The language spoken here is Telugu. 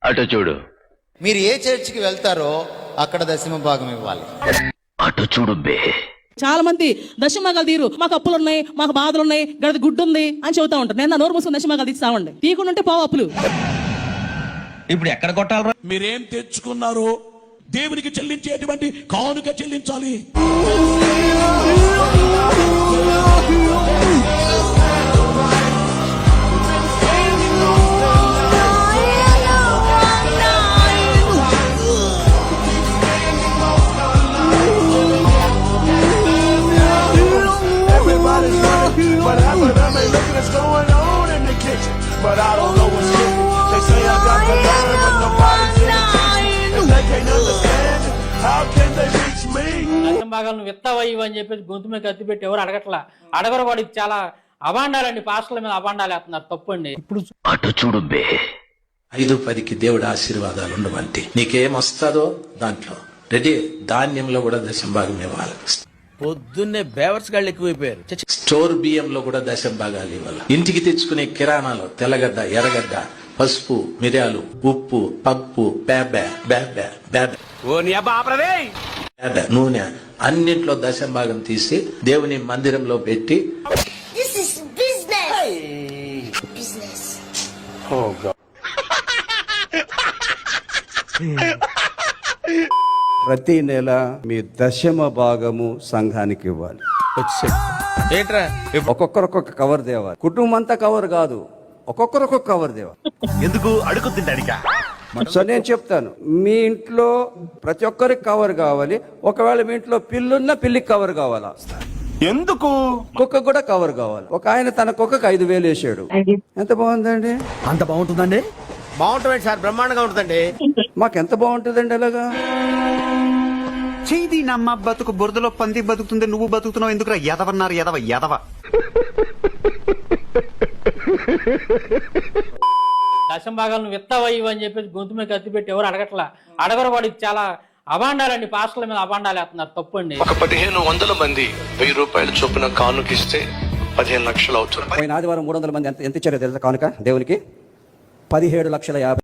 అటు చూడు. మీరు ఏ చర్చికి వెళ్తారో అక్కడ దశమ భాగం ఇవ్వాలి. అటు చూడు బే. చాలా మంది దశమభాగాలు తీరు, మాకు అప్పులు ఉన్నాయి, మాకు బాధలు ఉన్నాయి, గడది గుడ్డు ఉంది అని చెబుతా ఉంటారు. నేను నోరు మూసుకుని దశమభాగాలు తీస్తామండి. తీయకుండా ఉంటే పోవు అప్పులు. ఇప్పుడు ఎక్కడ కొట్టాలరా? మీరేం తెచ్చుకున్నారో దేవునికి చెల్లించేటువంటి కానుక చెల్లించాలి. But half of them ain't looking what's going on in the kitchen. But I don't know what's cooking. They say I got the line, but nobody's gonna teach me. If they can't understand it, how can they reach me? దశమ భాగాలను విత్తవయ్యి అని చెప్పేసి గొంతు మీద కత్తి పెట్టి ఎవరు అడగట్లా. అడగరు కూడా. ఇది చాలా అబాండాలండి. పాస్టర్ల మీద అబాండాలు వేస్తున్నారు. తప్పండి. ఇప్పుడు అటు చూడు బే. 5-10కి దేవుడు ఆశీర్వాదాలు ఉండవంటి. నీకేం వస్తుందో దాంట్లో రెడీ. ధాన్యంలో కూడా దశమ భాగం ఇవ్వాలి. పొద్దున్నే బేవర్స్ గాళ్ళు ఎక్కువైపోయారు. స్టోర్ బియ్యంలో కూడా దశమ భాగాలు ఇవ్వాలి. ఇంటికి తెచ్చుకునే కిరాణాలో తెల్లగడ్డ, ఎర్రగడ్డ, పసుపు, మిరియాలు, ఉప్పు, పప్పు, నూనె అన్నింటిలో దశమ భాగం తీసి దేవుని మందిరంలో పెట్టి ప్రతి నెల మీ దశమ భాగము సంఘానికి ఇవ్వాలి. ఏంట్రా ఒక్కొక్కరు ఒక్కొక్క కవర్ తేవాలి. కుటుంబం అంతా కవర్ కాదు, ఒక్కొక్కరు ఒక్కొక్క కవర్ తేవాలి. ఎందుకు అడుగుతుంటాడికా? సో నేను చెప్తాను, మీ ఇంట్లో ప్రతి ఒక్కరికి కవర్ కావాలి. ఒకవేళ మీ ఇంట్లో పిల్లున్న పిల్లికి కవర్ కావాలా? ఎందుకు? కుక్క కూడా కవర్ కావాలి. ఒక ఆయన తన కుక్కకు 5,000 వేసాడు. ఎంత బాగుందండి? అంత బాగుంటుందండి? బాగుంటుంది సార్, బ్రహ్మాండంగా ఉంటుందండి. మాకెంత బాగుంటుందండి అలాగా. చేయి నమ్మ బతుకు బురదలో పంది బతుకుతుంది, నువ్వు బతుకుతున్నావు ఎందుకురా? ఎదవన్నారు ఎదవ. దశమ భాగాలను విత్తవయ్యి అని చెప్పేసి గొంతు మీద కత్తి పెట్టి ఎవరు అడగట్లా. అడగరు కూడా. ఇది చాలా అబాండాలండి. పాస్టర్ల మీద అబాండాలు వేస్తున్నారు. తప్పండి. ఒక 1,500 మంది 1,000 రూపాయల చొప్పున కానుకిస్తే 15 లక్షలు అవుతుంది. పోయిన ఆదివారం 300 మంది ఎంత ఇచ్చారో తెలుసా కానుక దేవునికి? 17,50,000.